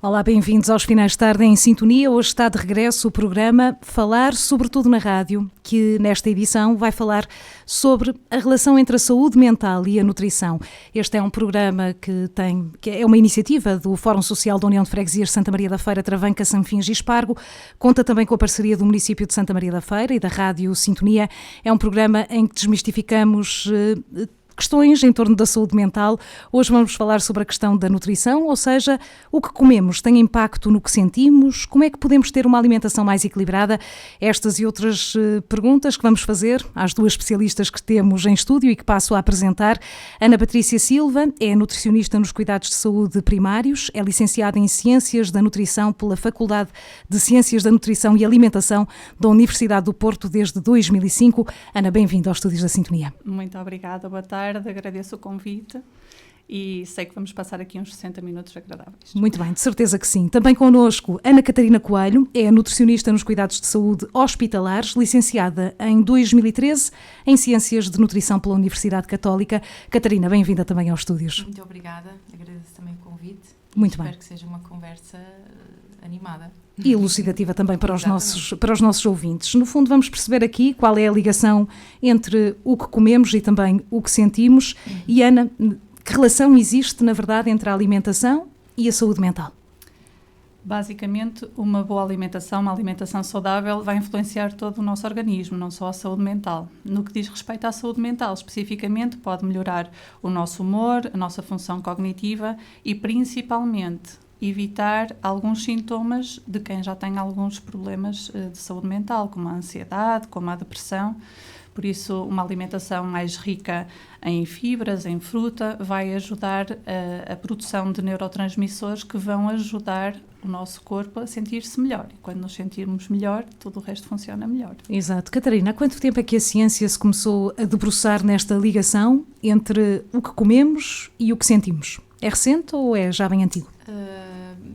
Olá, bem-vindos aos Finais de Tarde em Sintonia. Hoje está de regresso o programa Falar Sobretudo na Rádio, que nesta edição vai falar sobre a relação entre a saúde mental e a nutrição. Este é um programa que é uma iniciativa do Fórum Social da União de Freguesias de Santa Maria da Feira, Travanca, Sanfins e Espargo. Conta também com a parceria do município de Santa Maria da Feira e da Rádio Sintonia. É um programa em que desmistificamos questões em torno da saúde mental. Hoje vamos falar sobre a questão da nutrição, ou seja, o que comemos tem impacto no que sentimos, como é que podemos ter uma alimentação mais equilibrada? Estas e outras perguntas que vamos fazer às duas especialistas que temos em estúdio e que passo a apresentar. Ana Patrícia Silva é nutricionista nos cuidados de saúde primários, é licenciada em Ciências da Nutrição pela Faculdade de Ciências da Nutrição e Alimentação da Universidade do Porto desde 2005. Ana, bem-vinda aos Estúdios da Sintonia. Muito obrigada, boa tarde. Agradeço o convite e sei que vamos passar aqui uns 60 minutos agradáveis. Muito bem, de certeza que sim. Também connosco Ana Catarina Coelho, é nutricionista nos cuidados de saúde hospitalares, licenciada em 2013 em Ciências de Nutrição pela Universidade Católica. Catarina, bem-vinda também aos estúdios. Muito obrigada, agradeço também o convite. Muito bem. Espero que seja uma conversa animada. E elucidativa também para os nossos ouvintes. No fundo, vamos perceber aqui qual é a ligação entre o que comemos e também o que sentimos. E, Ana, que relação existe, na verdade, entre a alimentação e a saúde mental? Basicamente, uma boa alimentação, uma alimentação saudável, vai influenciar todo o nosso organismo, não só a saúde mental. No que diz respeito à saúde mental, especificamente, pode melhorar o nosso humor, a nossa função cognitiva e, principalmente, evitar alguns sintomas de quem já tem alguns problemas de saúde mental, como a ansiedade, como a depressão. Por isso, uma alimentação mais rica em fibras, em fruta, vai ajudar a produção de neurotransmissores que vão ajudar o nosso corpo a sentir-se melhor. E quando nos sentirmos melhor, tudo o resto funciona melhor. Exato. Catarina, há quanto tempo é que a ciência se começou a debruçar nesta ligação entre o que comemos e o que sentimos? É recente ou é já bem antigo?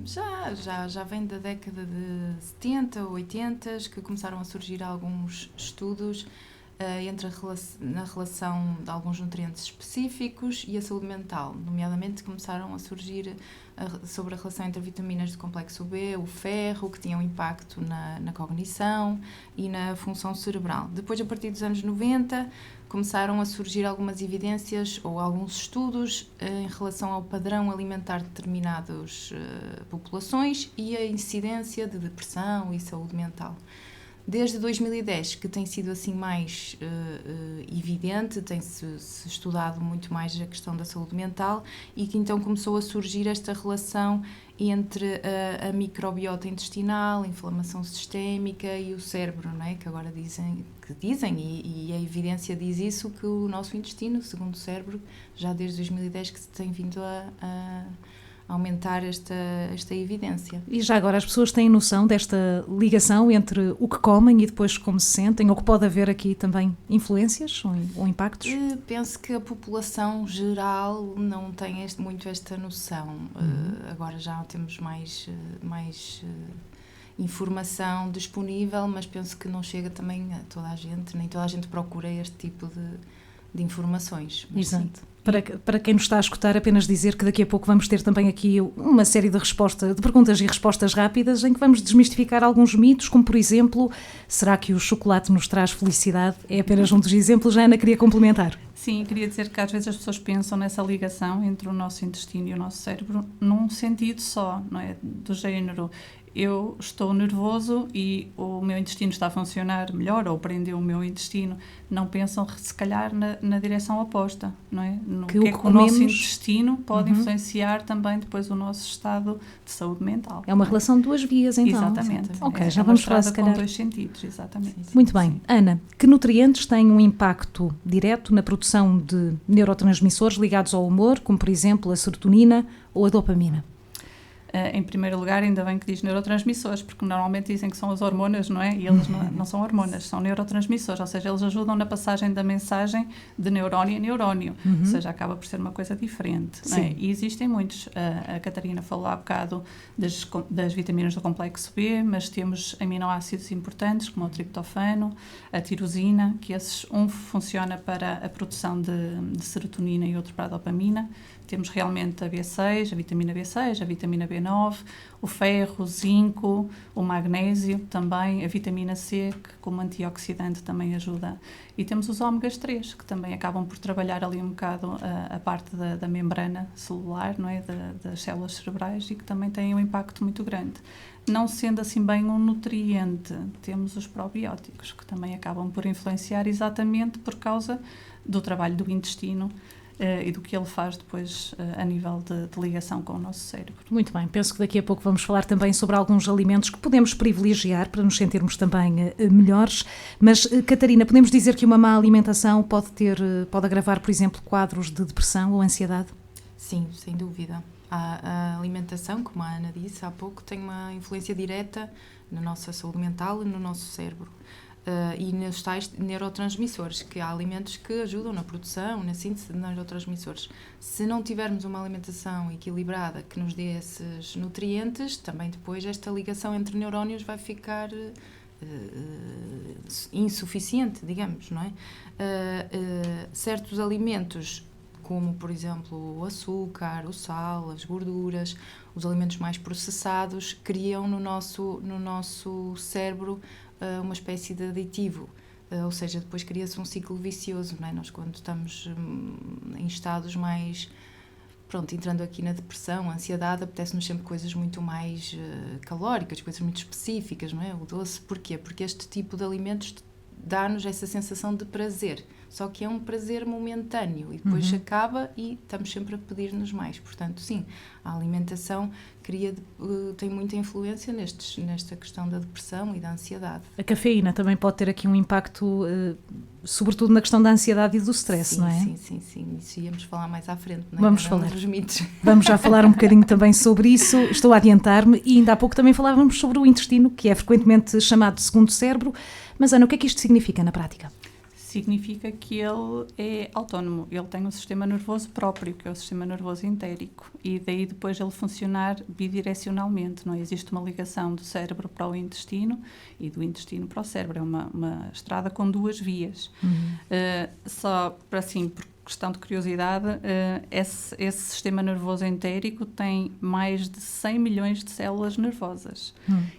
Já vem da década de 70, 80, que começaram a surgir alguns estudos na relação de alguns nutrientes específicos e a saúde mental. Nomeadamente, começaram a surgir sobre a relação entre vitaminas do complexo B, o ferro, que tinham impacto na cognição e na função cerebral. Depois, a partir dos anos 90, começaram a surgir algumas evidências ou alguns estudos em relação ao padrão alimentar de determinadas populações e a incidência de depressão e saúde mental. Desde 2010, que tem sido assim mais evidente, tem-se estudado muito mais a questão da saúde mental e que então começou a surgir esta relação entre a microbiota intestinal, a inflamação sistémica e o cérebro, não é? Que agora dizem e a evidência diz isso, que o nosso intestino, segundo o cérebro, já desde 2010 que se tem vindo a aumentar esta evidência. E já agora as pessoas têm noção desta ligação entre o que comem e depois como se sentem, ou que pode haver aqui também influências ou impactos? Penso que a população geral não tem muito esta noção. Agora já temos mais informação disponível, mas penso que não chega também a toda a gente, nem toda a gente procura este tipo de informações. Exato. Sim. Para quem nos está a escutar, apenas dizer que daqui a pouco vamos ter também aqui uma série de perguntas e respostas rápidas em que vamos desmistificar alguns mitos, como por exemplo, será que o chocolate nos traz felicidade? É apenas um dos exemplos. A Ana queria complementar. Sim, queria dizer que às vezes as pessoas pensam nessa ligação entre o nosso intestino e o nosso cérebro num sentido só, não é? Do género, eu estou nervoso e o meu intestino está a funcionar melhor, ou prendeu o meu intestino. Não pensam, se calhar, na direção oposta, não é? No que é que o nosso intestino pode influenciar também depois o nosso estado de saúde mental. É uma relação de duas vias, então. Exatamente. Ok, já vamos falar, se calhar. Com dois sentidos, exatamente. Sim. Muito bem. Sim. Ana, que nutrientes têm um impacto direto na produção de neurotransmissores ligados ao humor, como, por exemplo, a serotonina ou a dopamina? Em primeiro lugar, ainda bem que diz neurotransmissores, porque normalmente dizem que são as hormonas, não é? E eles não são hormonas, são neurotransmissores, ou seja, eles ajudam na passagem da mensagem de neurónio a neurónio, ou seja, acaba por ser uma coisa diferente. Não é? E existem muitos, a Catarina falou há bocado das vitaminas do complexo B, mas temos aminoácidos importantes, como o triptofano, a tirosina, que um funciona para a produção de serotonina e outro para a dopamina. Temos realmente a B6, a vitamina B6, a vitamina B9, o ferro, o zinco, o magnésio também, a vitamina C, que como antioxidante também ajuda. E temos os ômegas 3, que também acabam por trabalhar ali um bocado a parte da membrana celular, não é? Das células cerebrais, e que também têm um impacto muito grande. Não sendo assim bem um nutriente, temos os probióticos, que também acabam por influenciar exatamente por causa do trabalho do intestino e do que ele faz depois a nível de ligação com o nosso cérebro. Muito bem, penso que daqui a pouco vamos falar também sobre alguns alimentos que podemos privilegiar para nos sentirmos também melhores, mas Catarina, podemos dizer que uma má alimentação pode agravar, por exemplo, quadros de depressão ou ansiedade? Sim, sem dúvida. A alimentação, como a Ana disse há pouco, tem uma influência direta na nossa saúde mental e no nosso cérebro. E nos tais neurotransmissores, que há alimentos que ajudam na produção, na síntese de neurotransmissores. Se não tivermos uma alimentação equilibrada que nos dê esses nutrientes, também depois esta ligação entre neurónios vai ficar insuficiente, digamos, não é? Certos alimentos, como, por exemplo, o açúcar, o sal, as gorduras, os alimentos mais processados, criam no nosso cérebro uma espécie de aditivo, ou seja, depois cria-se um ciclo vicioso, não é? Nós, quando estamos em estados mais, entrando aqui na depressão, a ansiedade, apetece-nos sempre coisas muito mais calóricas, coisas muito específicas, não é? O doce, porquê? Porque este tipo de alimentos dá-nos essa sensação de prazer, só que é um prazer momentâneo e depois acaba e estamos sempre a pedir-nos mais. Portanto, sim, a alimentação tem muita influência nesta questão da depressão e da ansiedade. A cafeína também pode ter aqui um impacto, sobretudo na questão da ansiedade e do stress, sim, não é? Sim. Isso íamos falar mais à frente, não é? Vamos falar. Dos mitos. Vamos já falar um bocadinho também sobre isso. Estou a adiantar-me e ainda há pouco também falávamos sobre o intestino, que é frequentemente chamado de segundo cérebro. Mas, Ana, o que é que isto significa na prática? Significa que ele é autónomo, ele tem um sistema nervoso próprio, que é o sistema nervoso entérico, e daí depois ele funcionar bidirecionalmente, não existe uma ligação do cérebro para o intestino e do intestino para o cérebro, é uma estrada com duas vias. Só para assim, por questão de curiosidade, esse sistema nervoso entérico tem mais de 100 milhões de células nervosas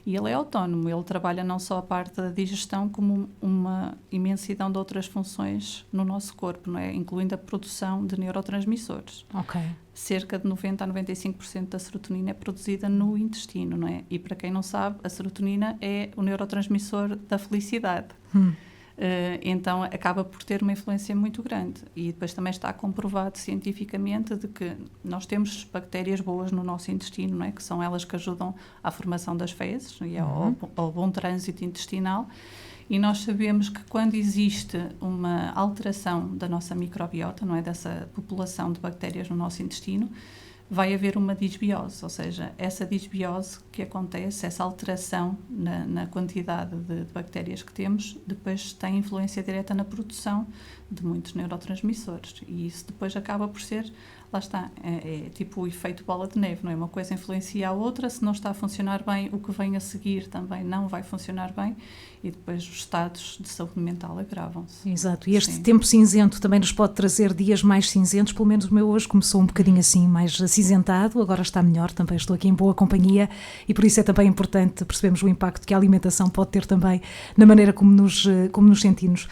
e ele é autónomo, ele trabalha não só a parte da digestão como uma imensidão de outras funções no nosso corpo, não é? Incluindo a produção de neurotransmissores. Ok. Cerca de 90% a 95% da serotonina é produzida no intestino, não é? E para quem não sabe, a serotonina é o neurotransmissor da felicidade. Então acaba por ter uma influência muito grande e depois também está comprovado cientificamente de que nós temos bactérias boas no nosso intestino, não é? Que são elas que ajudam à formação das fezes e ao bom trânsito intestinal, e nós sabemos que quando existe uma alteração da nossa microbiota, não é? Dessa população de bactérias no nosso intestino, vai haver uma disbiose, ou seja, essa disbiose que acontece, essa alteração na quantidade de bactérias que temos, depois tem influência direta na produção de muitos neurotransmissores, e isso depois acaba por ser, lá está, é tipo o efeito bola de neve, não é? Uma coisa influencia a outra, se não está a funcionar bem, o que vem a seguir também não vai funcionar bem, e depois os estados de saúde mental agravam-se. Exato, e este tempo cinzento também nos pode trazer dias mais cinzentos, pelo menos o meu hoje começou um bocadinho assim, mais acinzentado, agora está melhor, também estou aqui em boa companhia, e por isso é também importante percebermos o impacto que a alimentação pode ter também na maneira como nos sentimos.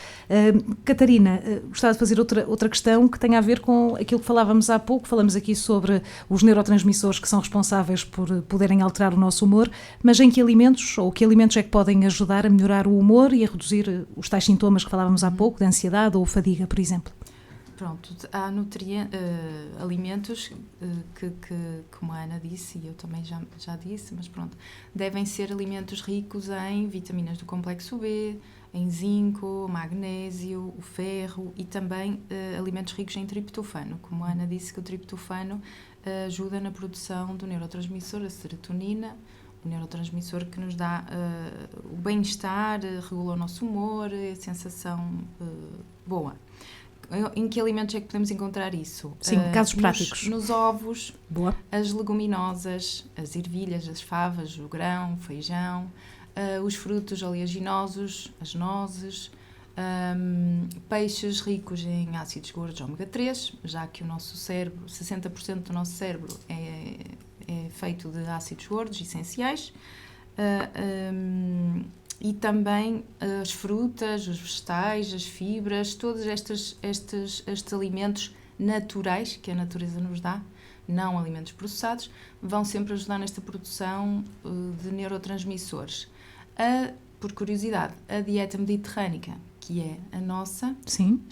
Catarina, gostava de fazer outra questão que tem a ver com aquilo que falávamos há pouco. Falamos aqui sobre os neurotransmissores que são responsáveis por poderem alterar o nosso humor, mas em que alimentos, ou que alimentos é que podem ajudar a melhorar o humor e a reduzir os tais sintomas que falávamos há pouco, de ansiedade ou fadiga, por exemplo? Há alimentos que, como a Ana disse, e eu também já disse, mas devem ser alimentos ricos em vitaminas do complexo B, em zinco, magnésio, o ferro e também alimentos ricos em triptofano. Como a Ana disse, que o triptofano ajuda na produção do neurotransmissor, a serotonina, o neurotransmissor que nos dá o bem-estar, regula o nosso humor, a sensação boa. Em que alimentos é que podemos encontrar isso? Sim, casos práticos. Nos ovos, boa. As leguminosas, as ervilhas, as favas, o grão, o feijão, os frutos oleaginosos, as nozes, Peixes ricos em ácidos gordos ômega 3, já que o nosso cérebro, 60% do nosso cérebro é feito de ácidos gordos essenciais. E também as frutas, os vegetais, as fibras, todos estes alimentos naturais que a natureza nos dá, não alimentos processados, vão sempre ajudar nesta produção de neurotransmissores. Por curiosidade, a dieta mediterrânica, que é a nossa, Sim.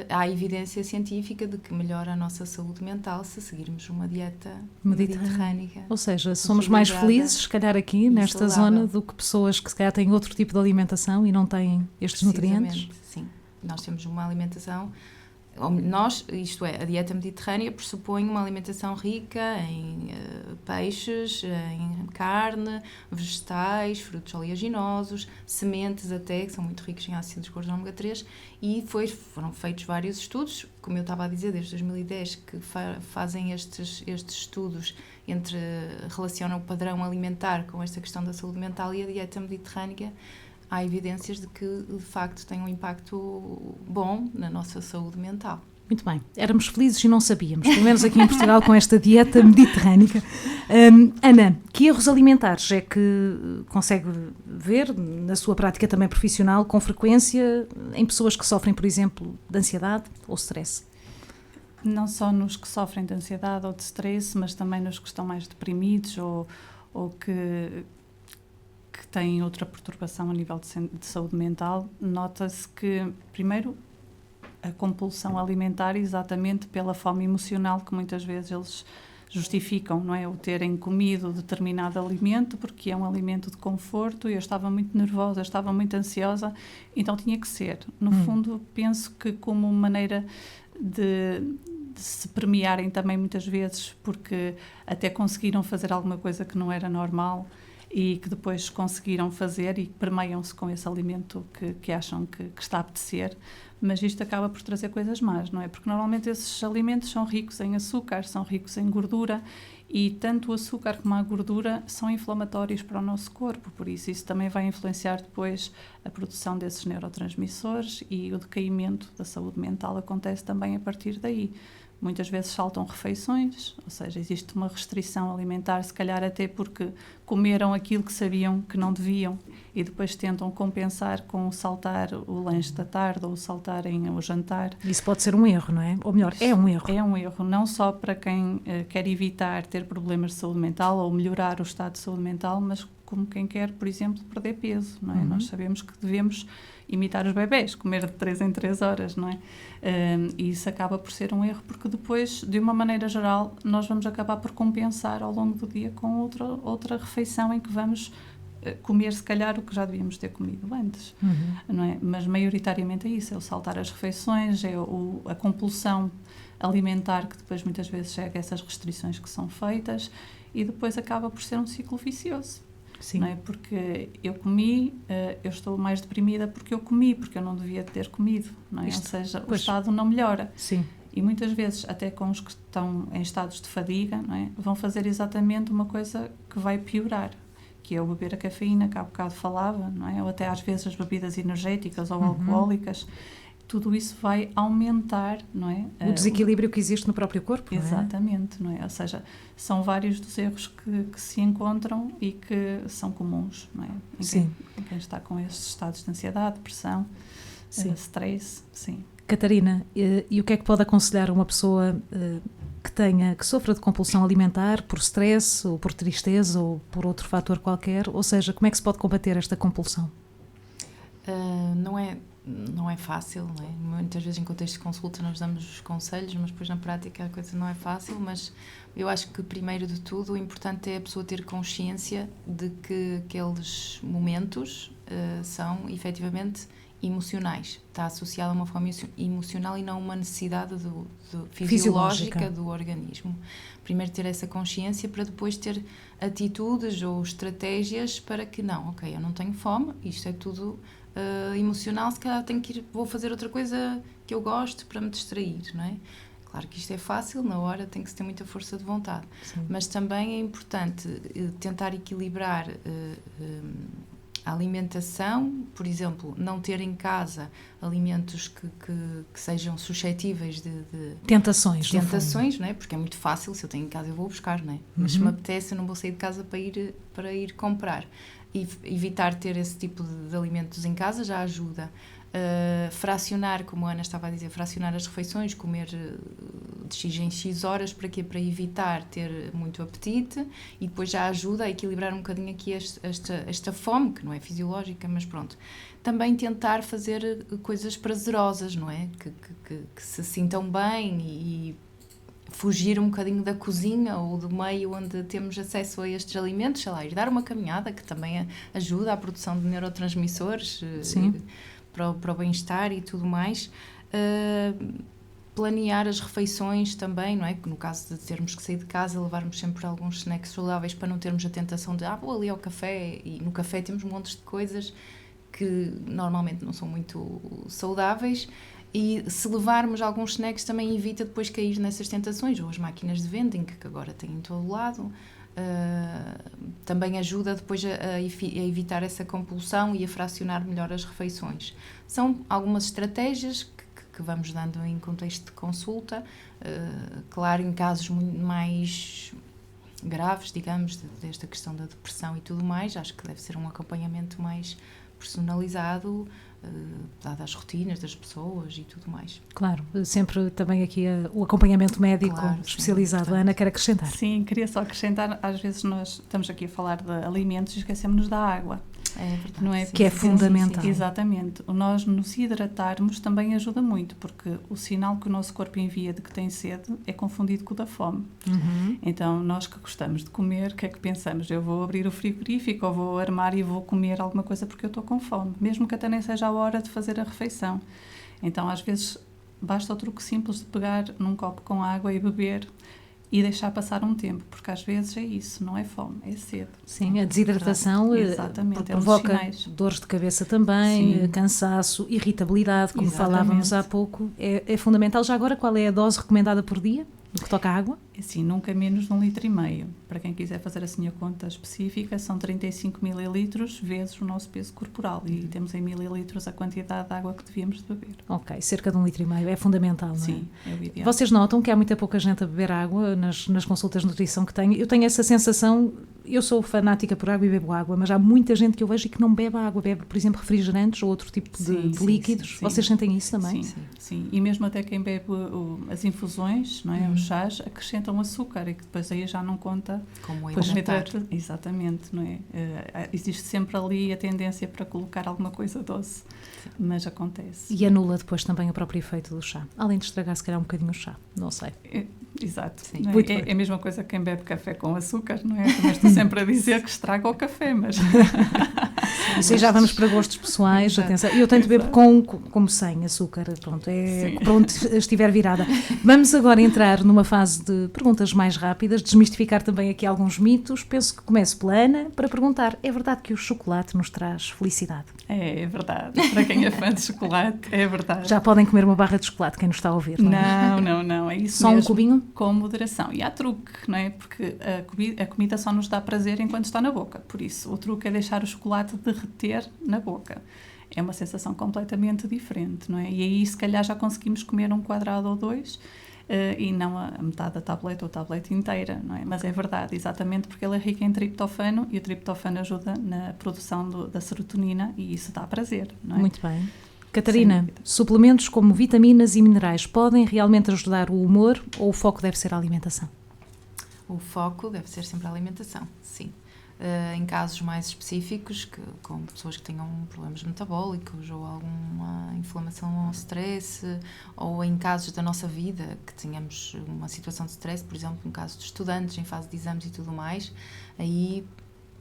há evidência científica de que melhora a nossa saúde mental se seguirmos uma dieta mediterrânica. Ou seja, somos mais felizes, se calhar aqui, nesta zona, do que pessoas que se calhar têm outro tipo de alimentação e não têm estes nutrientes? Sim. Nós temos uma alimentação... isto é, a dieta mediterrânea pressupõe uma alimentação rica em peixes, em carne, vegetais, frutos oleaginosos, sementes até, que são muito ricos em ácidos gordos ômega 3, e foram feitos vários estudos, como eu estava a dizer, desde 2010, que fazem estes estudos relacionam o padrão alimentar com esta questão da saúde mental, e a dieta mediterrânea há evidências de que, de facto, tem um impacto bom na nossa saúde mental. Muito bem. Éramos felizes e não sabíamos, pelo menos aqui em Portugal, com esta dieta mediterrânica. Ana, que erros alimentares é que consegue ver, na sua prática também profissional, com frequência, em pessoas que sofrem, por exemplo, de ansiedade ou stress? Não só nos que sofrem de ansiedade ou de stress, mas também nos que estão mais deprimidos ou que têm outra perturbação a nível de saúde mental. Nota-se que, primeiro, a compulsão alimentar exatamente pela fome emocional que muitas vezes eles justificam, não é? O terem comido determinado alimento porque é um alimento de conforto e eu estava muito nervosa, eu estava muito ansiosa, então tinha que ser. No fundo, penso que como maneira de se premiarem também muitas vezes porque até conseguiram fazer alguma coisa que não era normal e que depois conseguiram fazer e permeiam-se com esse alimento que acham que está a apetecer, mas isto acaba por trazer coisas más, não é? Porque normalmente esses alimentos são ricos em açúcar, são ricos em gordura e tanto o açúcar como a gordura são inflamatórios para o nosso corpo, por isso também vai influenciar depois a produção desses neurotransmissores e o decaimento da saúde mental acontece também a partir daí. Muitas vezes saltam refeições, ou seja, existe uma restrição alimentar, se calhar até porque comeram aquilo que sabiam que não deviam e depois tentam compensar com saltar o lanche da tarde ou saltarem o jantar. Isso pode ser um erro, não é? Ou melhor, é um erro. É um erro, não só para quem quer evitar ter problemas de saúde mental ou melhorar o estado de saúde mental, mas como quem quer, por exemplo, perder peso, não é? Nós sabemos que devemos imitar os bebés, comer de 3 em 3 horas, não é? E isso acaba por ser um erro, porque depois, de uma maneira geral, nós vamos acabar por compensar ao longo do dia com outra refeição em que vamos comer, se calhar, o que já devíamos ter comido antes, não é? Mas, maioritariamente, é isso, é o saltar as refeições, é a compulsão alimentar, que depois, muitas vezes, chega a essas restrições que são feitas, e depois acaba por ser um ciclo vicioso. Sim. Não é? Porque eu comi, eu estou mais deprimida porque eu comi, porque eu não devia ter comido, não é? Ou seja, o estado não melhora. Sim. E muitas vezes, até com os que estão em estados de fadiga, não é? Vão fazer exatamente uma coisa que vai piorar, que é o beber a cafeína, que há bocado falava, não é? Ou até às vezes as bebidas energéticas ou alcoólicas. Tudo isso vai aumentar, não é? O desequilíbrio que existe no próprio corpo, exatamente, não é? Ou seja, são vários dos erros que se encontram e que são comuns, não é? Em quem está com estes estados de ansiedade, depressão, stress, sim. Catarina, e o que é que pode aconselhar uma pessoa que sofra de compulsão alimentar por stress ou por tristeza ou por outro fator qualquer? Ou seja, como é que se pode combater esta compulsão? Não é fácil, não é? Muitas vezes em contexto de consulta nós damos os conselhos, mas depois na prática a coisa não é fácil, mas eu acho que primeiro de tudo o importante é a pessoa ter consciência de que aqueles momentos são efetivamente emocionais, está associado a uma forma emocional e não uma necessidade fisiológica do organismo. Primeiro ter essa consciência para depois ter atitudes ou estratégias para que eu não tenho fome, isto é tudo emocional, se calhar vou fazer outra coisa que eu gosto para me distrair, não é? Claro que isto é fácil, na hora tem que se ter muita força de vontade. Sim. Mas também é importante tentar equilibrar A alimentação, por exemplo, não ter em casa alimentos que sejam suscetíveis de tentações, não é? Porque é muito fácil, se eu tenho em casa eu vou buscar, não é? Mas se me apetece eu não vou sair de casa para ir comprar. E evitar ter esse tipo de alimentos em casa já ajuda. Fracionar, como a Ana estava a dizer, fracionar as refeições, comer de X em X horas, para quê? Para evitar ter muito apetite, e depois já ajuda a equilibrar um bocadinho aqui esta fome, que não é fisiológica, mas pronto. Também tentar fazer coisas prazerosas, não é? Que se sintam bem, e fugir um bocadinho da cozinha ou do meio onde temos acesso a estes alimentos, sei lá, ir dar uma caminhada, que também ajuda à produção de neurotransmissores. Sim. Para o bem-estar e tudo mais. Planear as refeições também, não é? No caso de termos que sair de casa, levarmos sempre alguns snacks saudáveis, para não termos a tentação de vou ali ao café, e no café temos montes de coisas que normalmente não são muito saudáveis, e se levarmos alguns snacks também evita depois cair nessas tentações, ou as máquinas de vending que agora têm em todo lado. Também ajuda depois a evitar essa compulsão e a fracionar melhor as refeições. São algumas estratégias que vamos dando em contexto de consulta. Claro, em casos muito mais graves, digamos, desta questão da depressão e tudo mais, acho que deve ser um acompanhamento mais personalizado, dado às rotinas das pessoas e tudo mais. Claro, sempre também aqui o acompanhamento médico, claro, especializado. Sim, Ana, quer acrescentar? Sim, queria só acrescentar, às vezes nós estamos aqui a falar de alimentos e esquecemos-nos da água. É verdade. Não é? Que é fundamental. Sim, exatamente. Nós nos hidratarmos também ajuda muito, porque o sinal que o nosso corpo envia de que tem sede é confundido com o da fome. Então, nós que gostamos de comer, o que é que pensamos? Eu vou abrir o frigorífico, ou vou armar e vou comer alguma coisa porque eu estou com fome, mesmo que até nem seja a hora de fazer a refeição. Então, às vezes, basta o truque simples de pegar num copo com água e beber, e deixar passar um tempo, porque às vezes é isso, não é fome, é sede. Sim, a desidratação provoca dores de cabeça também, sim, cansaço, irritabilidade, como falávamos há pouco. É fundamental. Já agora, qual é a dose recomendada por dia, no que toca à água? Assim, nunca menos de 1,5 litro. Para quem quiser fazer assim a conta específica, são 35 mililitros vezes o nosso peso corporal, e temos em mililitros a quantidade de água que devíamos de beber. Ok, cerca de 1,5 litro é fundamental, não é? Sim, é o ideal. Vocês notam que há muita pouca gente a beber água nas consultas de nutrição que tenho? Eu tenho essa sensação, eu sou fanática por água e bebo água, mas há muita gente que eu vejo que não bebe água, bebe, por exemplo, refrigerantes ou outro tipo de líquidos. Sim. Vocês sentem isso também? Sim. E mesmo até quem bebe as infusões, não é? Os chás, acrescentam açúcar, e que depois aí já não conta como hidratar. Exatamente, não é? Existe sempre ali a tendência para colocar alguma coisa doce, mas acontece. E anula depois também o próprio efeito do chá, além de estragar se calhar um bocadinho o chá, não sei. Exato. É a mesma coisa que quem bebe café com açúcar, não é? Também estou sempre a dizer que estraga o café, mas... Isso aí já vamos para gostos pessoais, atenção. Eu tento beber como sem açúcar, pronto, para onde estiver virada. Vamos agora entrar numa fase de perguntas mais rápidas, desmistificar também aqui alguns mitos. Penso que começo pela Ana, para perguntar, é verdade que o chocolate nos traz felicidade? É verdade. Para quem é fã de chocolate, é verdade. Já podem comer uma barra de chocolate, quem nos está a ouvir, não é? Não, é isso só mesmo. Um cubinho? Com moderação. E há truque, não é? Porque a comida só nos dá prazer enquanto está na boca. Por isso, o truque é deixar o chocolate derreter na boca. É uma sensação completamente diferente, não é? E aí, se calhar, já conseguimos comer um quadrado ou dois, e não a metade da tableta ou a tableta inteira, não é? Mas é verdade, exatamente porque ele é rico em triptofano, e o triptofano ajuda na produção da serotonina, e isso dá prazer, não é? Muito bem. Catarina, suplementos como vitaminas e minerais podem realmente ajudar o humor, ou o foco deve ser a alimentação? O foco deve ser sempre a alimentação, sim. Em casos mais específicos, com pessoas que tenham problemas metabólicos ou alguma inflamação ou stress, ou em casos da nossa vida que tenhamos uma situação de stress, por exemplo, no caso de estudantes em fase de exames e tudo mais, aí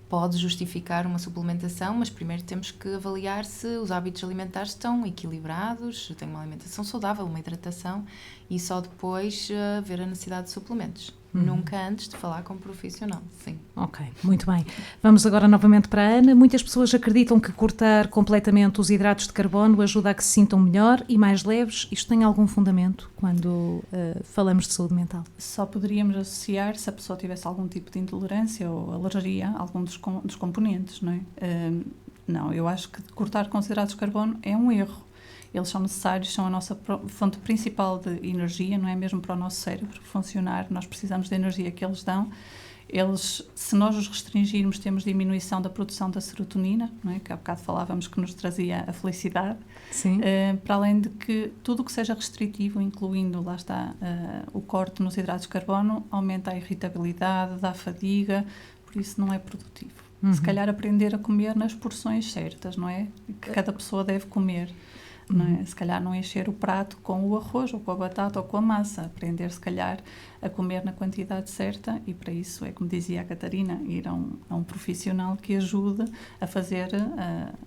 pode justificar uma suplementação, mas primeiro temos que avaliar se os hábitos alimentares estão equilibrados, se tem uma alimentação saudável, uma hidratação, e só depois ver a necessidade de suplementos. Nunca antes de falar com um profissional, sim. Ok, muito bem. Vamos agora novamente para a Ana. Muitas pessoas acreditam que cortar completamente os hidratos de carbono ajuda a que se sintam melhor e mais leves. Isto tem algum fundamento quando falamos de saúde mental? Só poderíamos associar se a pessoa tivesse algum tipo de intolerância ou alergia a algum dos componentes, não é? Não, eu acho que cortar com os hidratos de carbono é um erro. Eles são necessários, são a nossa fonte principal de energia, não é mesmo para o nosso cérebro funcionar, nós precisamos da energia que eles dão. Eles, se nós os restringirmos, temos diminuição da produção da serotonina, não é? Que há bocado falávamos que nos trazia a felicidade. Sim. Para além de que tudo o que seja restritivo, incluindo, lá está, o corte nos hidratos de carbono, aumenta a irritabilidade, dá fadiga, por isso não é produtivo. Se calhar aprender a comer nas porções certas, não é? Que cada pessoa deve comer. Não é? Se calhar não encher o prato com o arroz ou com a batata ou com a massa, aprender se calhar a comer na quantidade certa, e para isso é como dizia a Catarina, ir a um profissional que ajude a fazer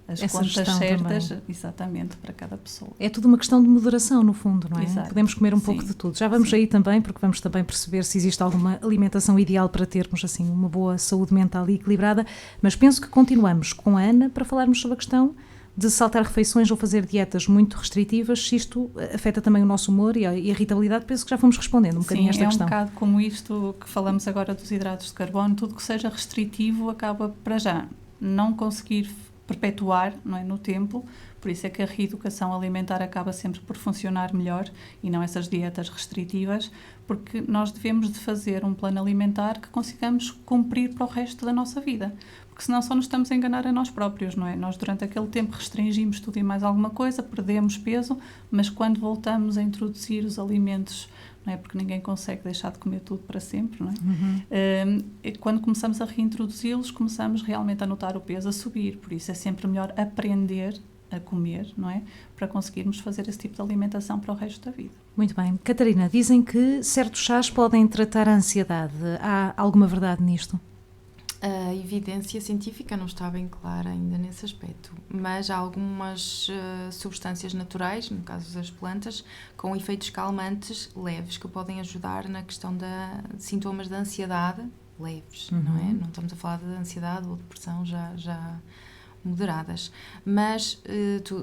as essa contas certas, também. Exatamente, para cada pessoa. É tudo uma questão de moderação, no fundo, não é? Exato. Podemos comer um pouco de tudo. Já vamos aí também, porque vamos também perceber se existe alguma alimentação ideal para termos assim uma boa saúde mental e equilibrada, mas penso que continuamos com a Ana para falarmos sobre a questão de saltar refeições ou fazer dietas muito restritivas, se isto afeta também o nosso humor e a irritabilidade. Penso que já fomos respondendo um bocadinho a esta questão. Sim, é um bocado como isto que falamos agora dos hidratos de carbono, tudo que seja restritivo acaba, para já, não conseguir perpetuar, não é, no tempo, por isso é que a reeducação alimentar acaba sempre por funcionar melhor e não essas dietas restritivas, porque nós devemos de fazer um plano alimentar que consigamos cumprir para o resto da nossa vida. Porque senão só nos estamos a enganar a nós próprios, não é? Nós durante aquele tempo restringimos tudo e mais alguma coisa, perdemos peso, mas quando voltamos a introduzir os alimentos, não é? Porque ninguém consegue deixar de comer tudo para sempre, não é? Quando começamos a reintroduzi-los, começamos realmente a notar o peso a subir, por isso é sempre melhor aprender a comer, não é? Para conseguirmos fazer esse tipo de alimentação para o resto da vida. Muito bem. Catarina, dizem que certos chás podem tratar a ansiedade. Há alguma verdade nisto? A evidência científica não está bem clara ainda nesse aspecto, mas há algumas substâncias naturais, no caso das plantas, com efeitos calmantes leves que podem ajudar na questão de sintomas de ansiedade leves, não é? Não estamos a falar de ansiedade ou depressão já moderadas, mas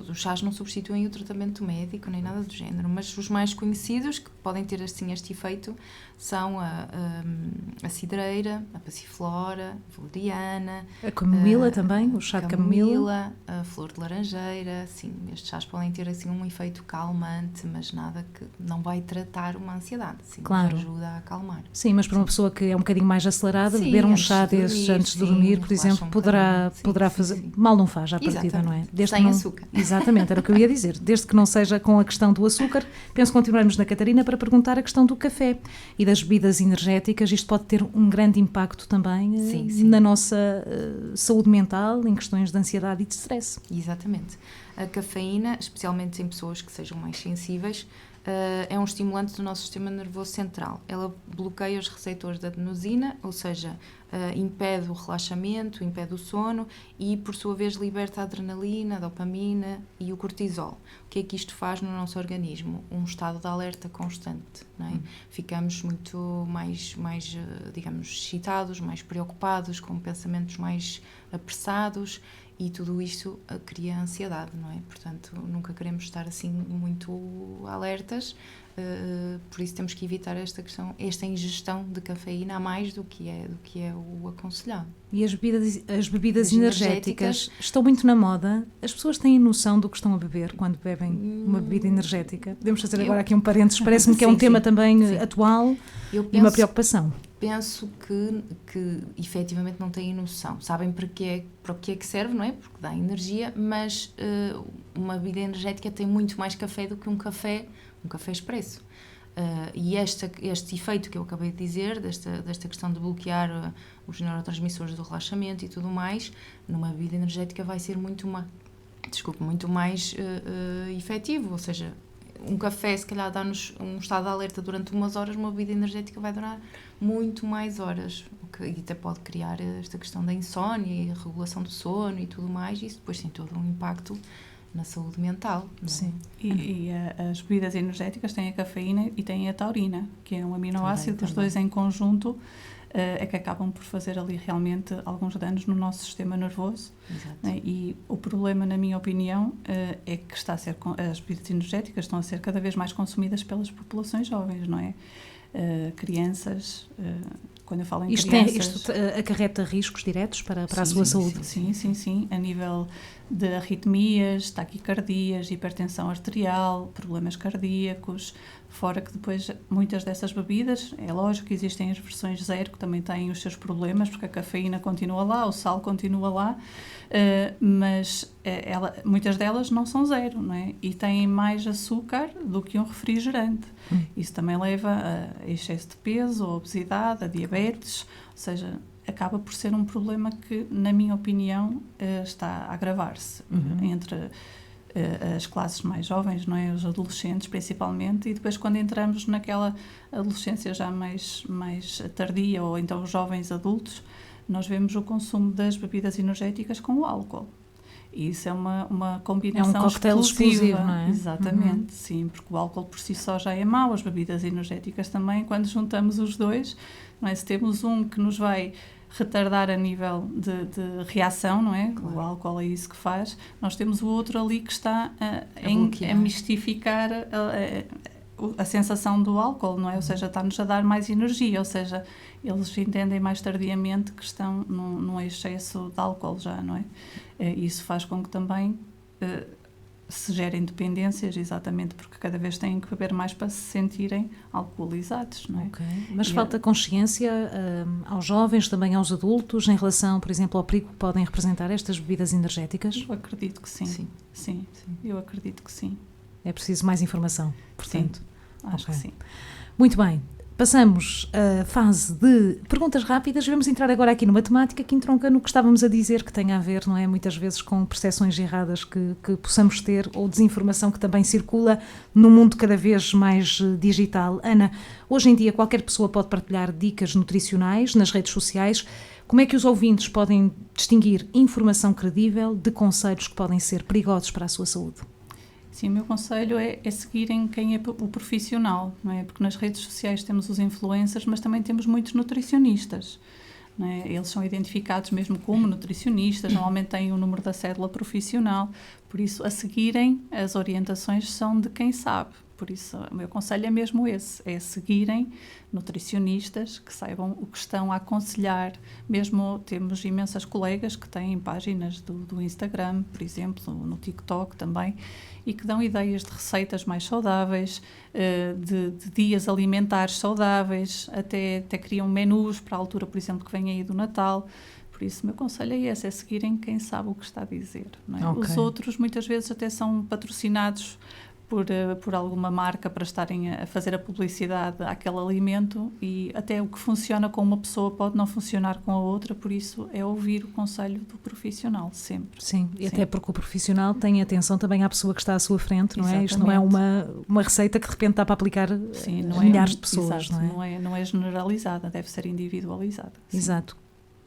os chás não substituem o tratamento médico nem nada do género, mas os mais conhecidos que podem ter assim este efeito são a cidreira, a passiflora, a valeriana, a camomila também, o chá de camomila, a flor de laranjeira. Sim, estes chás podem ter assim um efeito calmante, mas nada que não vai tratar uma ansiedade, sim, claro, ajuda a acalmar. Sim, mas para uma pessoa que é um bocadinho mais acelerada, beber um chá destes antes de dormir, por exemplo, poderá fazer mal, não faz à partida, exatamente, não é? Desde sem açúcar. Exatamente, era o que eu ia dizer. Desde que não seja com a questão do açúcar. Penso que continuarmos na Catarina para perguntar a questão do café e das bebidas energéticas. Isto pode ter um grande impacto também na nossa saúde mental, em questões de ansiedade e de stress. Exatamente. A cafeína, especialmente em pessoas que sejam mais sensíveis, é um estimulante do nosso sistema nervoso central. Ela bloqueia os receptores da adenosina, ou seja, impede o relaxamento, impede o sono e, por sua vez, liberta a adrenalina, a dopamina e o cortisol. O que é que isto faz no nosso organismo? Um estado de alerta constante, não é? Ficamos muito mais, digamos, excitados, mais preocupados, com pensamentos mais apressados, e tudo isto cria ansiedade, não é? Portanto, nunca queremos estar assim muito alertas, por isso temos que evitar esta ingestão de cafeína a mais do que é o aconselhado. E as bebidas energéticas estão muito na moda. As pessoas têm noção do que estão a beber quando bebem uma bebida energética? Podemos fazer agora aqui um parênteses, parece-me que é um tema também atual e uma preocupação. Penso que efetivamente não têm noção. Sabem para o que é que serve, não é? Porque dá energia, mas uma bebida energética tem muito mais café do que um café expresso. E este efeito que eu acabei de dizer, desta questão de bloquear os neurotransmissores do relaxamento e tudo mais, numa bebida energética vai ser muito mais efetivo, ou seja, um café se calhar dá-nos um estado de alerta durante umas horas, uma bebida energética vai durar muito mais horas, o que até pode criar esta questão da insónia e a regulação do sono e tudo mais, e isso depois tem todo um impacto na saúde mental. Sim. E as bebidas energéticas têm a cafeína e têm a taurina, que é um aminoácido, os dois em conjunto é que acabam por fazer ali realmente alguns danos no nosso sistema nervoso. Né? E o problema, na minha opinião, é que as bebidas energéticas estão a ser cada vez mais consumidas pelas populações jovens, não é? Crianças quando eu falo em isto crianças... Isto acarreta riscos diretos para a sua saúde? Sim. A nível de arritmias, taquicardias, hipertensão arterial, problemas cardíacos, fora que depois muitas dessas bebidas, é lógico que existem as versões zero que também têm os seus problemas, porque a cafeína continua lá, o sal continua lá, mas muitas delas não são zero, não é? E têm mais açúcar do que um refrigerante. Isso também leva a excesso de peso, a obesidade, a diabetes, ou seja, acaba por ser um problema que, na minha opinião, está a agravar-se entre as classes mais jovens, não é? Os adolescentes principalmente, e depois quando entramos naquela adolescência já mais tardia, ou então os jovens adultos, nós vemos o consumo das bebidas energéticas com o álcool. E isso é uma combinação é um coquetel explosivo, não é? Exatamente, sim, porque o álcool por si só já é mau, as bebidas energéticas também, quando juntamos os dois, não é? Se temos um que nos vai retardar a nível de reação, não é? Claro. O álcool é isso que faz. Nós temos o outro ali que está a mistificar a sensação do álcool, não é? Ou seja, está-nos a dar mais energia, ou seja, eles entendem mais tardiamente que estão num excesso de álcool já, não é? Isso faz com que também se gerem dependências, exatamente porque cada vez têm que beber mais para se sentirem alcoolizados, não é? Okay. Mas falta consciência aos jovens, também aos adultos, em relação, por exemplo, ao perigo que podem representar estas bebidas energéticas? Eu acredito que sim. Sim. Eu acredito que sim. É preciso mais informação, portanto. Sim, acho que sim. Muito bem. Passamos à fase de perguntas rápidas. Vamos entrar agora aqui numa temática que entronca no que estávamos a dizer, que tem a ver, não é, muitas vezes com percepções erradas que possamos ter, ou desinformação que também circula num mundo cada vez mais digital. Ana, hoje em dia qualquer pessoa pode partilhar dicas nutricionais nas redes sociais. Como é que os ouvintes podem distinguir informação credível de conselhos que podem ser perigosos para a sua saúde? Sim, o meu conselho é seguirem quem é o profissional, não é? Porque nas redes sociais temos os influencers, mas também temos muitos nutricionistas, não é? Eles são identificados mesmo como nutricionistas, normalmente têm o número da cédula profissional, por isso a seguirem as orientações são de quem sabe. Por isso, o meu conselho é mesmo esse, é seguirem nutricionistas que saibam o que estão a aconselhar. Mesmo temos imensas colegas que têm páginas do Instagram, por exemplo, no TikTok também, e que dão ideias de receitas mais saudáveis, de dias alimentares saudáveis, até criam menus para a altura, por exemplo, que vem aí do Natal. Por isso, o meu conselho é esse, é seguirem quem sabe o que está a dizer, não é? Okay. Os outros, muitas vezes, até são patrocinados por alguma marca para estarem a fazer a publicidade àquele alimento, e até o que funciona com uma pessoa pode não funcionar com a outra, por isso é ouvir o conselho do profissional, sempre. Sim, e até porque o profissional tem atenção também à pessoa que está à sua frente, não é? Isto não é uma receita que de repente dá para aplicar a milhares de pessoas, exato, não é? Não é generalizada, deve ser individualizada. Sim. Exato.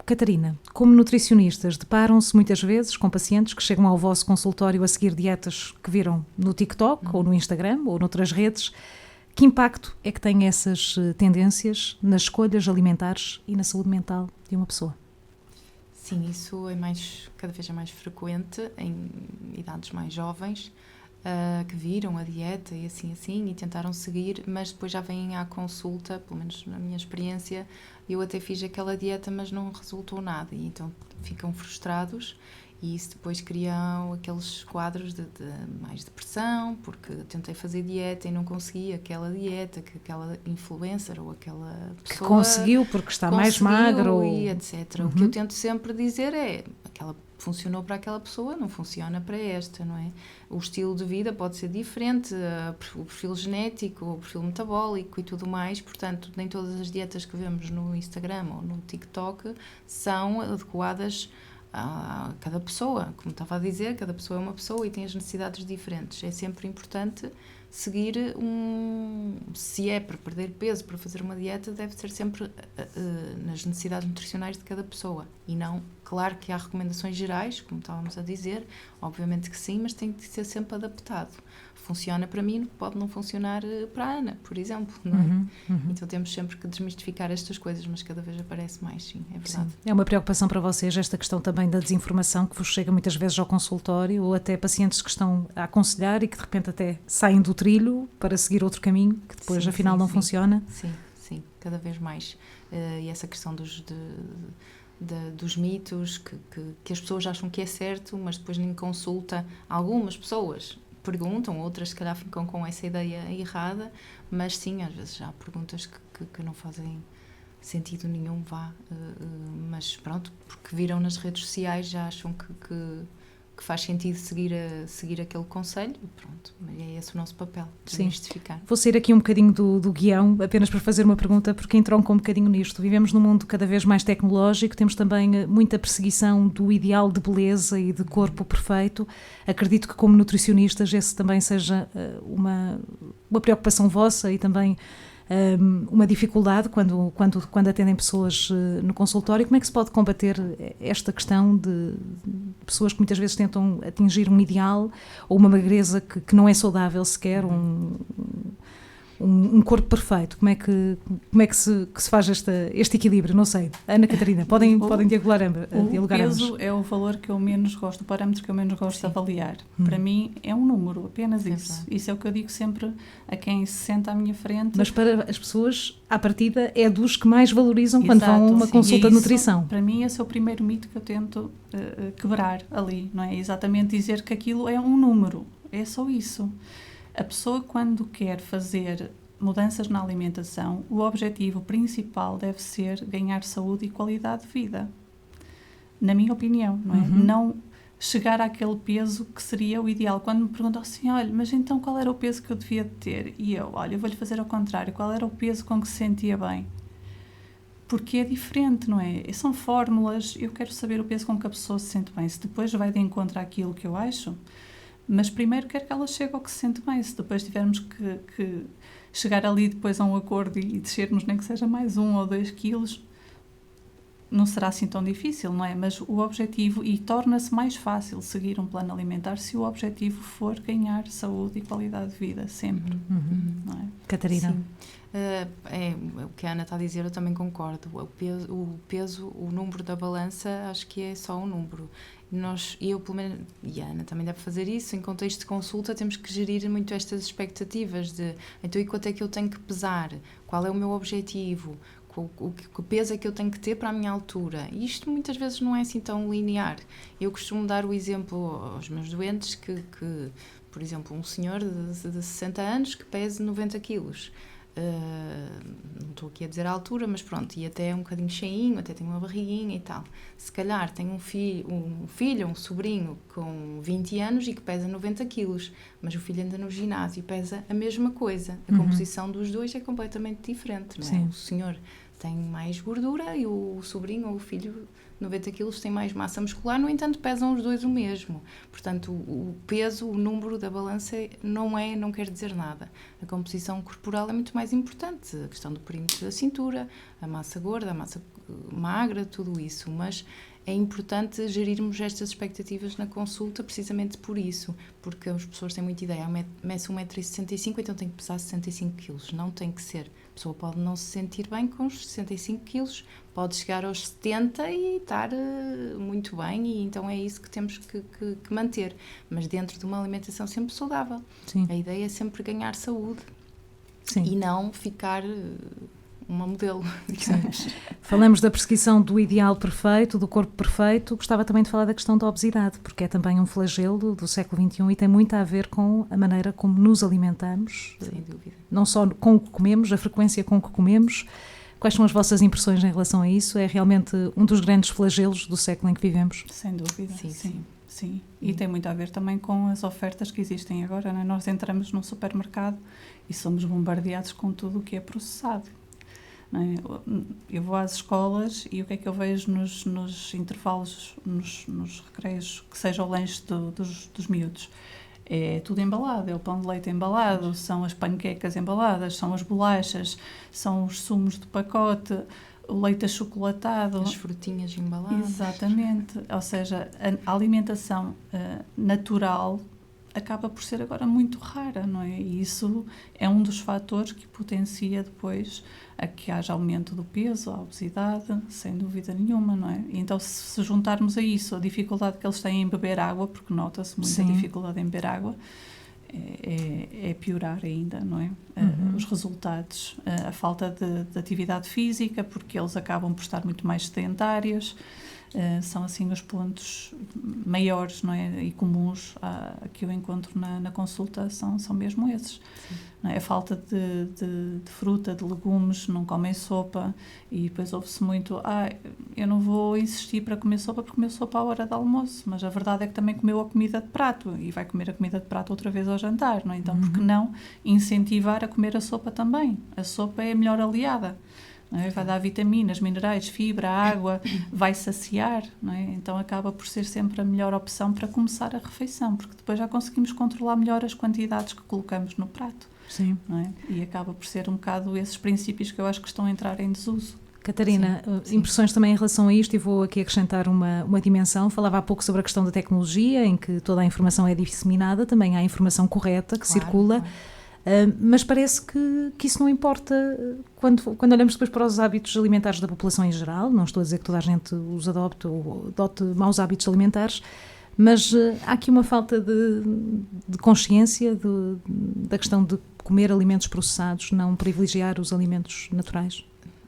Catarina, como nutricionistas, deparam-se muitas vezes com pacientes que chegam ao vosso consultório a seguir dietas que viram no TikTok ou no Instagram ou noutras redes. Que impacto é que têm essas tendências nas escolhas alimentares e na saúde mental de uma pessoa? Sim, isso cada vez é mais frequente em idades mais jovens, que viram a dieta e assim e tentaram seguir, mas depois já vêm à consulta, pelo menos na minha experiência, eu até fiz aquela dieta, mas não resultou nada, e então ficam frustrados, e isso depois criam aqueles quadros de mais depressão, porque tentei fazer dieta e não consegui aquela dieta que aquela influencer ou aquela pessoa... Que conseguiu porque está mais magro. E etc. O que eu tento sempre dizer é, aquela funcionou para aquela pessoa, não funciona para esta, não é? O estilo de vida pode ser diferente, o perfil genético, o perfil metabólico e tudo mais, portanto, nem todas as dietas que vemos no Instagram ou no TikTok são adequadas a cada pessoa. Como estava a dizer, cada pessoa é uma pessoa e tem as necessidades diferentes. É sempre importante seguir se é para perder peso, para fazer uma dieta, deve ser sempre nas necessidades nutricionais de cada pessoa, e não, claro que há recomendações gerais, como estávamos a dizer, obviamente que sim, mas tem que ser sempre adaptado. Funciona para mim, pode não funcionar para a Ana, por exemplo, não é? Então temos sempre que desmistificar estas coisas, mas cada vez aparece mais, sim, é verdade. Sim. É uma preocupação para vocês esta questão também da desinformação que vos chega muitas vezes ao consultório, ou até pacientes que estão a aconselhar e que de repente até saem do trilho para seguir outro caminho que depois afinal não funciona? Sim. sim, cada vez mais. E essa questão dos mitos, que as pessoas acham que é certo, mas depois nem consulta. Algumas pessoas perguntam, outras se calhar ficam com essa ideia errada, mas sim, às vezes há perguntas que não fazem sentido nenhum, mas pronto, porque viram nas redes sociais, já acham que faz sentido seguir aquele conselho, pronto, é esse o nosso papel, desmistificar. Vou sair aqui um bocadinho do guião, apenas para fazer uma pergunta, porque entronca um bocadinho nisto. Vivemos num mundo cada vez mais tecnológico, temos também muita perseguição do ideal de beleza e de corpo perfeito. Acredito que, como nutricionistas, esse também seja uma preocupação vossa e também uma dificuldade quando atendem pessoas no consultório. Como é que se pode combater esta questão de pessoas que muitas vezes tentam atingir um ideal ou uma magreza que não é saudável sequer, um corpo perfeito? Como é que se faz este equilíbrio? Não sei. Ana Catarina, podem dialogar ambas. O peso é o valor que eu menos gosto, o parâmetro que eu menos gosto de avaliar. Para mim é um número, apenas isso. Isso é o que eu digo sempre a quem se senta à minha frente. Mas para as pessoas, à partida, é dos que mais valorizam quando vão a uma consulta de nutrição. Para mim esse é o primeiro mito que eu tento quebrar ali, não é? Exatamente dizer que aquilo é um número, é só isso. A pessoa, quando quer fazer mudanças na alimentação, o objetivo principal deve ser ganhar saúde e qualidade de vida. Na minha opinião, não é? Não chegar àquele peso que seria o ideal. Quando me perguntam assim, olha, mas então qual era o peso que eu devia ter? E eu vou-lhe fazer ao contrário. Qual era o peso com que se sentia bem? Porque é diferente, não é? São fórmulas, eu quero saber o peso com que a pessoa se sente bem. Se depois vai de encontro àquilo que eu acho... Mas primeiro quero que ela chegue ao que se sente bem. Se depois tivermos que chegar ali depois a um acordo e descermos nem que seja mais 1 ou 2 quilos, não será assim tão difícil, não é? Mas o objetivo, e torna-se mais fácil seguir um plano alimentar se o objetivo for ganhar saúde e qualidade de vida, sempre. Não é? Catarina? Sim. O que a Ana está a dizer, eu também concordo. O peso, o número da balança, acho que é só um número. Eu, pelo menos, e a Ana também deve fazer isso, em contexto de consulta temos que gerir muito estas expectativas de, então, e quanto é que eu tenho que pesar? Qual é o meu objetivo? Que peso é que eu tenho que ter para a minha altura? E isto muitas vezes não é assim tão linear. Eu costumo dar o exemplo aos meus doentes que por exemplo, um senhor de 60 anos que pese 90 quilos. Não estou aqui a dizer a altura, mas pronto, e até é um bocadinho cheinho, até tem uma barriguinha e tal. Se calhar tem um filho, um sobrinho com 20 anos e que pesa 90 quilos, mas o filho anda no ginásio e pesa a mesma coisa. A composição dos dois é completamente diferente, não é? Sim. O senhor tem mais gordura e o sobrinho ou o filho 90 quilos tem mais massa muscular, no entanto pesam os dois o mesmo. Portanto, o peso, o número da balança não quer dizer nada. A composição corporal é muito mais importante, a questão do perímetro da cintura, a massa gorda, a massa magra, tudo isso, mas é importante gerirmos estas expectativas na consulta precisamente por isso, porque as pessoas têm muita ideia, mece 1,65 m, então tem que pesar 65 kg, não tem que ser. A pessoa pode não se sentir bem com os 65 kg, pode chegar aos 70 e estar muito bem, e então é isso que temos que manter, mas dentro de uma alimentação sempre saudável. Sim. A ideia é sempre ganhar saúde. Sim. E não ficar uma modelo. Falamos da perseguição do ideal perfeito, do corpo perfeito. Gostava também de falar da questão da obesidade, porque é também um flagelo do século XXI e tem muito a ver com a maneira como nos alimentamos. Sem dúvida. Não só com o que comemos, a frequência com que comemos. Quais são as vossas impressões em relação a isso? É realmente um dos grandes flagelos do século em que vivemos? Sem dúvida, sim. Sim. E tem muito a ver também com as ofertas que existem agora, né? Nós entramos num supermercado e somos bombardeados com tudo o que é processado. Eu vou às escolas e o que é que eu vejo nos intervalos, nos recreios, que seja o lanche dos miúdos? É tudo embalado, é o pão de leite embalado, são as panquecas embaladas, são as bolachas, são os sumos de pacote, o leite achocolatado. As frutinhas embaladas. Exatamente, ou seja, a alimentação natural acaba por ser agora muito rara, não é? E isso é um dos fatores que potencia depois a que haja aumento do peso, a obesidade, sem dúvida nenhuma, não é? E então, se juntarmos a isso a dificuldade que eles têm em beber água, porque nota-se muito a dificuldade em beber água, é piorar ainda, não é? Os resultados, a falta de atividade física, porque eles acabam por estar muito mais sedentários, são assim os pontos maiores, não é? E comuns que eu encontro na consulta são mesmo esses. Não é? A falta de fruta, de legumes, não comem sopa, e depois ouve-se muito, eu não vou insistir para comer sopa porque comeu sopa à hora do almoço, mas a verdade é que também comeu a comida de prato e vai comer a comida de prato outra vez ao jantar, não é? Então por que não incentivar a comer a sopa também? A sopa é a melhor aliada. Não é? Vai dar vitaminas, minerais, fibra, água, vai saciar, não é? Então acaba por ser sempre a melhor opção para começar a refeição, porque depois já conseguimos controlar melhor as quantidades que colocamos no prato. Sim. Não é? E acaba por ser um bocado esses princípios que eu acho que estão a entrar em desuso. Catarina, sim. Impressões também em relação a isto, e vou aqui acrescentar uma dimensão. Falava há pouco sobre a questão da tecnologia, em que toda a informação é disseminada, também há a informação correta que circula. Claro. Mas parece que isso não importa quando olhamos depois para os hábitos alimentares da população em geral. Não estou a dizer que toda a gente os adote ou adote maus hábitos alimentares, mas há aqui uma falta de consciência da questão de comer alimentos processados, não privilegiar os alimentos naturais.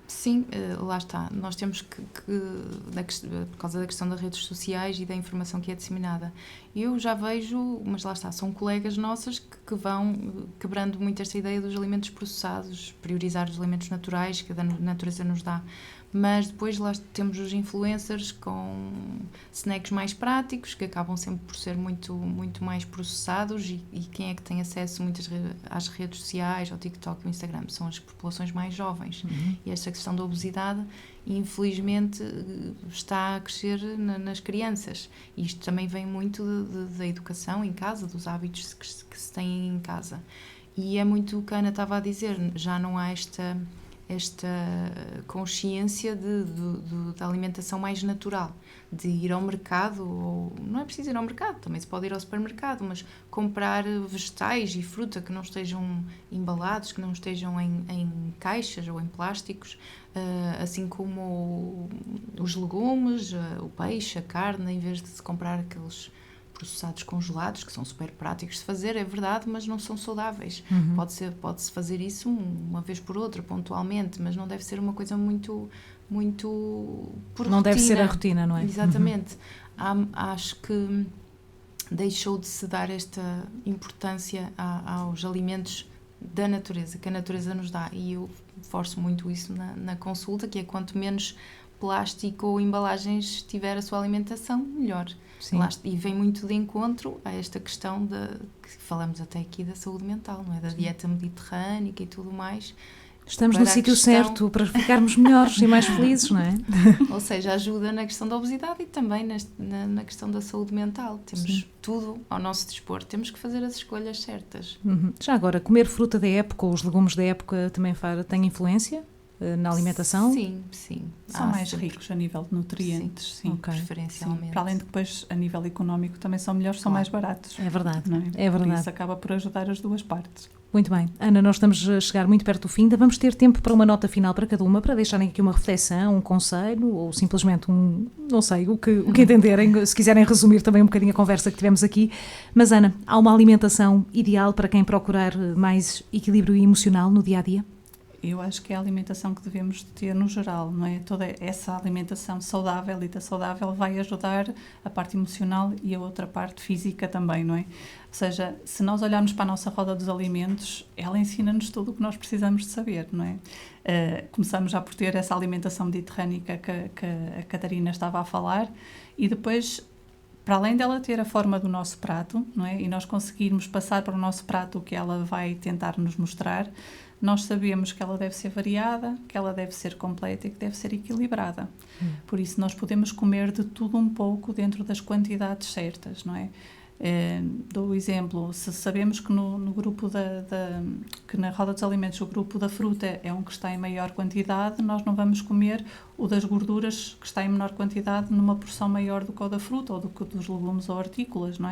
Sim, lá está. Nós temos por causa da questão das redes sociais e da informação que é disseminada. Eu já vejo, mas lá está, são colegas nossas que vão quebrando muito esta ideia dos alimentos processados, priorizar os alimentos naturais que a natureza nos dá. Mas depois lá temos os influencers com snacks mais práticos, que acabam sempre por ser muito, muito mais processados, e quem é que tem acesso muitas às redes sociais, ao TikTok e ao Instagram? São as populações mais jovens. E esta questão da obesidade, infelizmente, está a crescer nas crianças. E isto também vem muito da educação em casa, dos hábitos que se têm em casa. E é muito o que a Ana estava a dizer, já não há esta consciência da alimentação mais natural, de ir ao mercado, ou não é preciso ir ao mercado, também se pode ir ao supermercado, mas comprar vegetais e fruta que não estejam embalados, que não estejam em caixas ou em plásticos, assim como os legumes, o peixe, a carne, em vez de se comprar aqueles processados congelados, que são super práticos de fazer, é verdade, mas não são saudáveis. Pode-se fazer isso uma vez por outra, pontualmente, mas não deve ser uma coisa muito por não rotina. Deve ser a rotina, não é? Exatamente. Acho que deixou de se dar esta importância aos alimentos da natureza, que a natureza nos dá, e eu forço muito isso na consulta, que é quanto menos plástico ou embalagens tiver a sua alimentação, melhor. E vem muito de encontro a esta questão que falamos até aqui da saúde mental, não é? Da dieta mediterrânica e tudo mais. Estamos no sítio certo para ficarmos melhores e mais felizes, não é? Ou seja, ajuda na questão da obesidade e também na questão da saúde mental. Temos tudo ao nosso dispor, temos que fazer as escolhas certas. Já agora, comer fruta da época ou os legumes da época também tem influência na alimentação? Sim. São mais ricos a nível de nutrientes, sim. Okay. Preferencialmente. Sim. Para além de depois, a nível económico, também são melhores, são mais baratos. É verdade, não é? É verdade. Por isso acaba por ajudar as duas partes. Muito bem. Ana, nós estamos a chegar muito perto do fim, ainda vamos ter tempo para uma nota final para cada uma, para deixarem aqui uma reflexão, um conselho, ou simplesmente não sei, o que entenderem, se quiserem resumir também um bocadinho a conversa que tivemos aqui. Mas Ana, há uma alimentação ideal para quem procurar mais equilíbrio emocional no dia-a-dia? Eu acho que é a alimentação que devemos ter no geral, não é? Toda essa alimentação saudável, dita saudável, vai ajudar a parte emocional e a outra parte física também, não é? Ou seja, se nós olharmos para a nossa roda dos alimentos, ela ensina-nos tudo o que nós precisamos de saber, não é? Começamos já por ter essa alimentação mediterrânica que a Catarina estava a falar, e depois, para além dela ter a forma do nosso prato, não é? E nós conseguirmos passar para o nosso prato o que ela vai tentar nos mostrar, nós sabemos que ela deve ser variada, que ela deve ser completa e que deve ser equilibrada. Por isso nós podemos comer de tudo um pouco dentro das quantidades certas, não é? Dou o exemplo, se sabemos que no grupo que na roda dos alimentos o grupo da fruta é um que está em maior quantidade, nós não vamos comer o das gorduras que está em menor quantidade numa porção maior do que o da fruta ou do que dos legumes ou hortícolas, não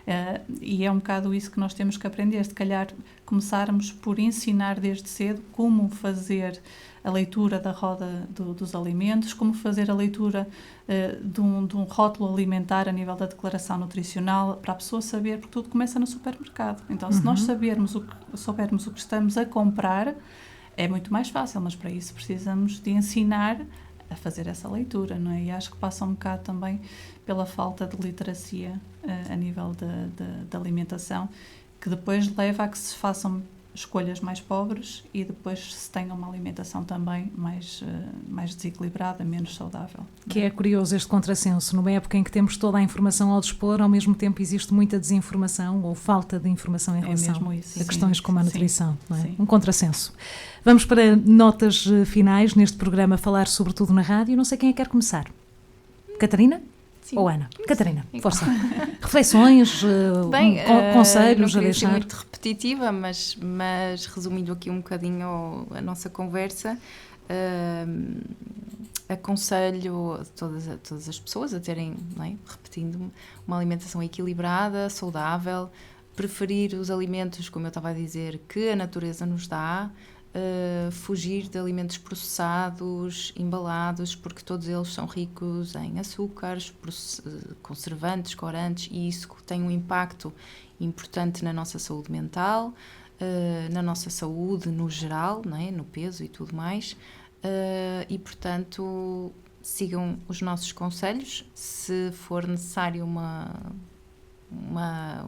é? E é um bocado isso que nós temos que aprender, se calhar começarmos por ensinar desde cedo como fazer a leitura da roda dos alimentos, como fazer a leitura de um rótulo alimentar a nível da declaração nutricional, para a pessoa saber, porque tudo começa no supermercado. Então, se nós soubermos o que estamos a comprar, é muito mais fácil, mas para isso precisamos de ensinar a fazer essa leitura, não é? E acho que passa um bocado também pela falta de literacia a nível da alimentação, que depois leva a que se façam escolhas mais pobres e depois se tenha uma alimentação também mais desequilibrada, menos saudável. Que é curioso este contrassenso, numa época em que temos toda a informação ao dispor, ao mesmo tempo existe muita desinformação ou falta de informação em relação a questões como a nutrição, não é? Um contrassenso. Vamos para notas finais neste programa Falar Sobretudo na Rádio. Não sei quem é que quer começar. Catarina? Sim. Ou Ana? Catarina, força. Reflexões, conselhos a deixar? Ser muito repetitiva, mas resumindo aqui um bocadinho a nossa conversa, aconselho todas as pessoas a terem, não é? Repetindo, uma alimentação equilibrada, saudável, preferir os alimentos, como eu estava a dizer, que a natureza nos dá, fugir de alimentos processados, embalados, porque todos eles são ricos em açúcares, conservantes, corantes, e isso tem um impacto importante na nossa saúde mental, na nossa saúde no geral, não é? No peso e tudo mais, e portanto sigam os nossos conselhos. Se for necessário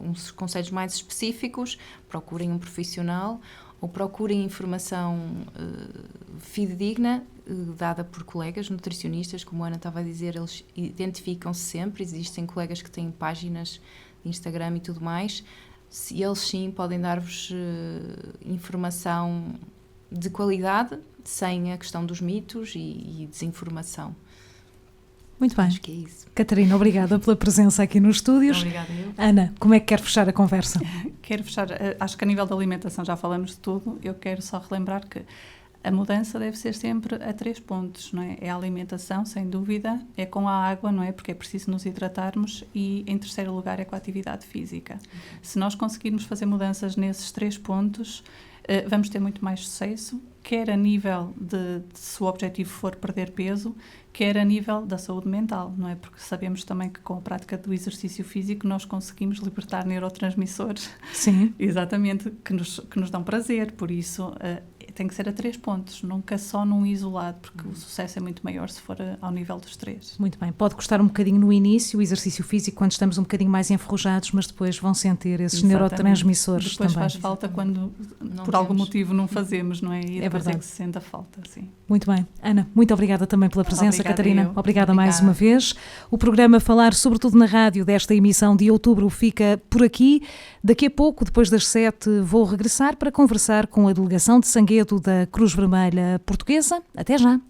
uns conselhos mais específicos, procurem um profissional ou procurem informação fidedigna, dada por colegas nutricionistas, como a Ana estava a dizer, eles identificam-se sempre, existem colegas que têm páginas de Instagram e tudo mais, e eles sim podem dar-vos informação de qualidade, sem a questão dos mitos e desinformação. Muito bem. Acho que é isso. Catarina, obrigada pela presença aqui nos estúdios. Obrigada eu. Ana, como é que quer fechar a conversa? Quero fechar, acho que a nível da alimentação já falamos de tudo, eu quero só relembrar que a mudança deve ser sempre a 3 pontos, não é? É a alimentação, sem dúvida, é com a água, não é? Porque é preciso nos hidratarmos, e em terceiro lugar é com a atividade física. Se nós conseguirmos fazer mudanças nesses 3 pontos, vamos ter muito mais sucesso, quer a nível de se o objetivo for perder peso, quer a nível da saúde mental, não é? Porque sabemos também que com a prática do exercício físico nós conseguimos libertar neurotransmissores. Sim. Exatamente, que nos dão prazer, por isso tem que ser a 3 pontos, nunca só num isolado, porque o sucesso é muito maior se for ao nível dos 3. Muito bem, pode custar um bocadinho no início o exercício físico, quando estamos um bocadinho mais enferrujados, mas depois vão sentir esses neurotransmissores depois também. Faz falta quando por algum motivo não fazemos, não é? E depois é que se sente a falta, sim. Muito bem. Ana, muito obrigada também pela presença. Obrigada, Catarina, obrigada mais uma vez. O programa Falar Sobretudo na Rádio desta emissão de outubro fica por aqui. Daqui a pouco, depois das 7, vou regressar para conversar com a delegação de Sanguedo da Cruz Vermelha Portuguesa. Até já!